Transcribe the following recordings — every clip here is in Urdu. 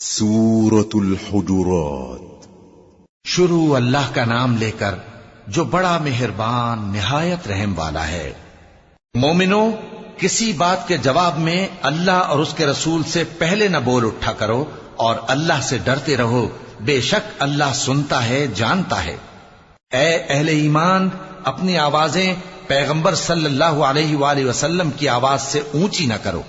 سورة الحجرات۔ شروع اللہ کا نام لے کر جو بڑا مہربان نہایت رحم والا ہے۔ مومنو، کسی بات کے جواب میں اللہ اور اس کے رسول سے پہلے نہ بول اٹھا کرو اور اللہ سے ڈرتے رہو، بے شک اللہ سنتا ہے، جانتا ہے۔ اے اہل ایمان، اپنی آوازیں پیغمبر صلی اللہ علیہ وآلہ وسلم کی آواز سے اونچی نہ کرو،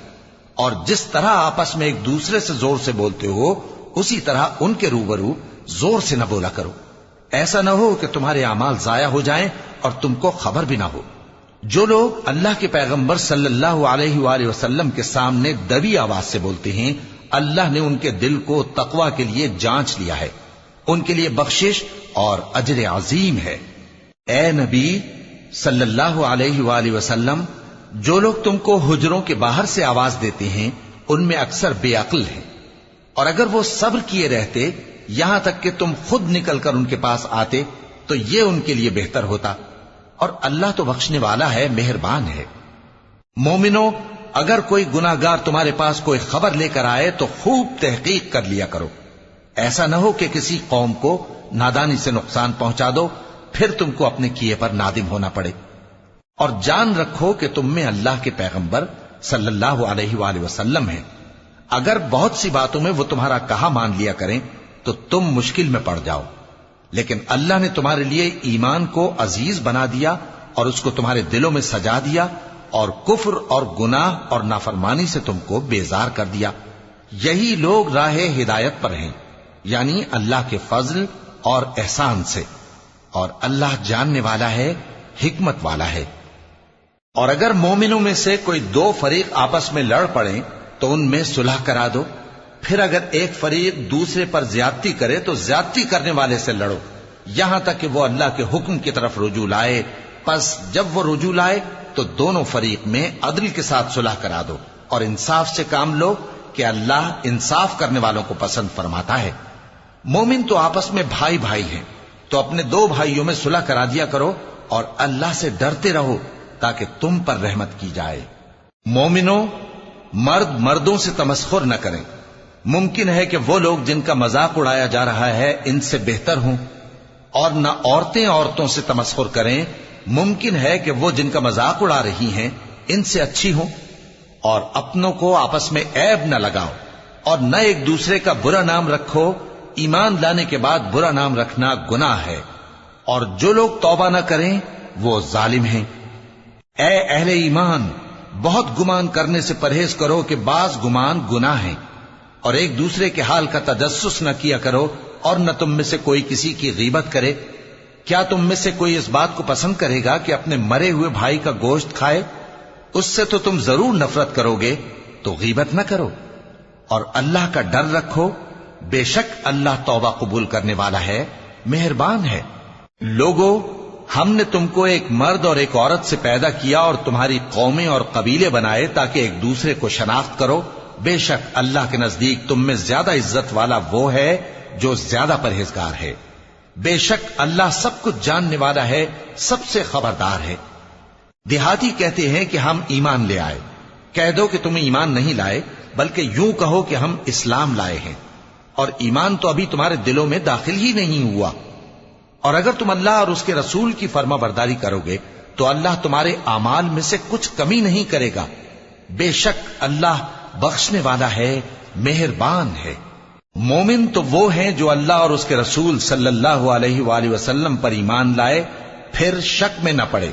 اور جس طرح آپس میں ایک دوسرے سے زور سے بولتے ہو اسی طرح ان کے روبرو زور سے نہ بولا کرو، ایسا نہ ہو کہ تمہارے اعمال ضائع ہو جائیں اور تم کو خبر بھی نہ ہو۔ جو لوگ اللہ کے پیغمبر صلی اللہ علیہ وآلہ وسلم کے سامنے دبی آواز سے بولتے ہیں، اللہ نے ان کے دل کو تقوی کے لیے جانچ لیا ہے، ان کے لیے بخشش اور اجر عظیم ہے۔ اے نبی صلی اللہ علیہ وآلہ وسلم، جو لوگ تم کو حجروں کے باہر سے آواز دیتے ہیں ان میں اکثر بے عقل ہیں، اور اگر وہ صبر کیے رہتے یہاں تک کہ تم خود نکل کر ان کے پاس آتے تو یہ ان کے لیے بہتر ہوتا، اور اللہ تو بخشنے والا ہے، مہربان ہے۔ مومنو، اگر کوئی گناہگار تمہارے پاس کوئی خبر لے کر آئے تو خوب تحقیق کر لیا کرو، ایسا نہ ہو کہ کسی قوم کو نادانی سے نقصان پہنچا دو، پھر تم کو اپنے کیے پر نادم ہونا پڑے۔ اور جان رکھو کہ تم میں اللہ کے پیغمبر صلی اللہ علیہ وآلہ وسلم ہیں، اگر بہت سی باتوں میں وہ تمہارا کہا مان لیا کریں تو تم مشکل میں پڑ جاؤ، لیکن اللہ نے تمہارے لیے ایمان کو عزیز بنا دیا اور اس کو تمہارے دلوں میں سجا دیا، اور کفر اور گناہ اور نافرمانی سے تم کو بیزار کر دیا۔ یہی لوگ راہ ہدایت پر ہیں، یعنی اللہ کے فضل اور احسان سے، اور اللہ جاننے والا ہے، حکمت والا ہے۔ اور اگر مومنوں میں سے کوئی دو فریق آپس میں لڑ پڑیں تو ان میں صلح کرا دو، پھر اگر ایک فریق دوسرے پر زیادتی کرے تو زیادتی کرنے والے سے لڑو، یہاں تک کہ وہ اللہ کے حکم کی طرف رجوع لائے۔ پس جب وہ رجوع لائے تو دونوں فریق میں عدل کے ساتھ صلح کرا دو، اور انصاف سے کام لو کہ اللہ انصاف کرنے والوں کو پسند فرماتا ہے۔ مومن تو آپس میں بھائی بھائی ہیں، تو اپنے دو بھائیوں میں صلح کرا دیا کرو، اور اللہ سے ڈرتے رہو تاکہ تم پر رحمت کی جائے۔ مومنوں، مرد مردوں سے تمسخر نہ کریں، ممکن ہے کہ وہ لوگ جن کا مذاق اڑایا جا رہا ہے ان سے بہتر ہوں، اور نہ عورتیں عورتوں سے تمسخر کریں، ممکن ہے کہ وہ جن کا مذاق اڑا رہی ہیں ان سے اچھی ہوں۔ اور اپنوں کو آپس میں عیب نہ لگاؤ، اور نہ ایک دوسرے کا برا نام رکھو، ایمان لانے کے بعد برا نام رکھنا گناہ ہے، اور جو لوگ توبہ نہ کریں وہ ظالم ہیں۔ اے اہل ایمان، بہت گمان کرنے سے پرہیز کرو کہ بعض گمان گناہ ہیں، اور ایک دوسرے کے حال کا تجسس نہ کیا کرو، اور نہ تم میں سے کوئی کسی کی غیبت کرے۔ کیا تم میں سے کوئی اس بات کو پسند کرے گا کہ اپنے مرے ہوئے بھائی کا گوشت کھائے؟ اس سے تو تم ضرور نفرت کرو گے، تو غیبت نہ کرو، اور اللہ کا ڈر رکھو، بے شک اللہ توبہ قبول کرنے والا ہے، مہربان ہے۔ لوگو، ہم نے تم کو ایک مرد اور ایک عورت سے پیدا کیا اور تمہاری قومیں اور قبیلے بنائے تاکہ ایک دوسرے کو شناخت کرو، بے شک اللہ کے نزدیک تم میں زیادہ عزت والا وہ ہے جو زیادہ پرہیزگار ہے۔ بے شک اللہ سب کچھ جاننے والا ہے، سب سے خبردار ہے۔ دیہاتی کہتے ہیں کہ ہم ایمان لے آئے، کہہ دو کہ تم ایمان نہیں لائے، بلکہ یوں کہو کہ ہم اسلام لائے ہیں، اور ایمان تو ابھی تمہارے دلوں میں داخل ہی نہیں ہوا۔ اور اگر تم اللہ اور اس کے رسول کی فرما برداری کرو گے تو اللہ تمہارے اعمال میں سے کچھ کمی نہیں کرے گا، بے شک اللہ بخشنے والا ہے، مہربان ہے۔ مومن تو وہ ہیں جو اللہ اور اس کے رسول صلی اللہ علیہ وآلہ وسلم پر ایمان لائے، پھر شک میں نہ پڑے،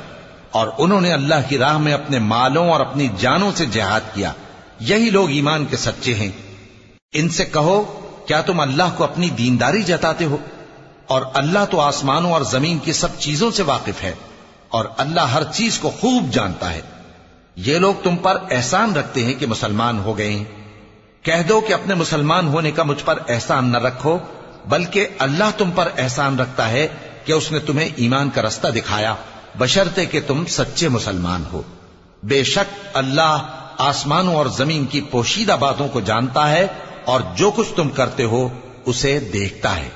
اور انہوں نے اللہ کی راہ میں اپنے مالوں اور اپنی جانوں سے جہاد کیا، یہی لوگ ایمان کے سچے ہیں۔ ان سے کہو، کیا تم اللہ کو اپنی دینداری جتاتے ہو؟ اور اللہ تو آسمانوں اور زمین کی سب چیزوں سے واقف ہے، اور اللہ ہر چیز کو خوب جانتا ہے۔ یہ لوگ تم پر احسان رکھتے ہیں کہ مسلمان ہو گئے ہیں، کہہ دو کہ اپنے مسلمان ہونے کا مجھ پر احسان نہ رکھو، بلکہ اللہ تم پر احسان رکھتا ہے کہ اس نے تمہیں ایمان کا رستہ دکھایا، بشرطے کہ تم سچے مسلمان ہو۔ بے شک اللہ آسمانوں اور زمین کی پوشیدہ باتوں کو جانتا ہے، اور جو کچھ تم کرتے ہو اسے دیکھتا ہے۔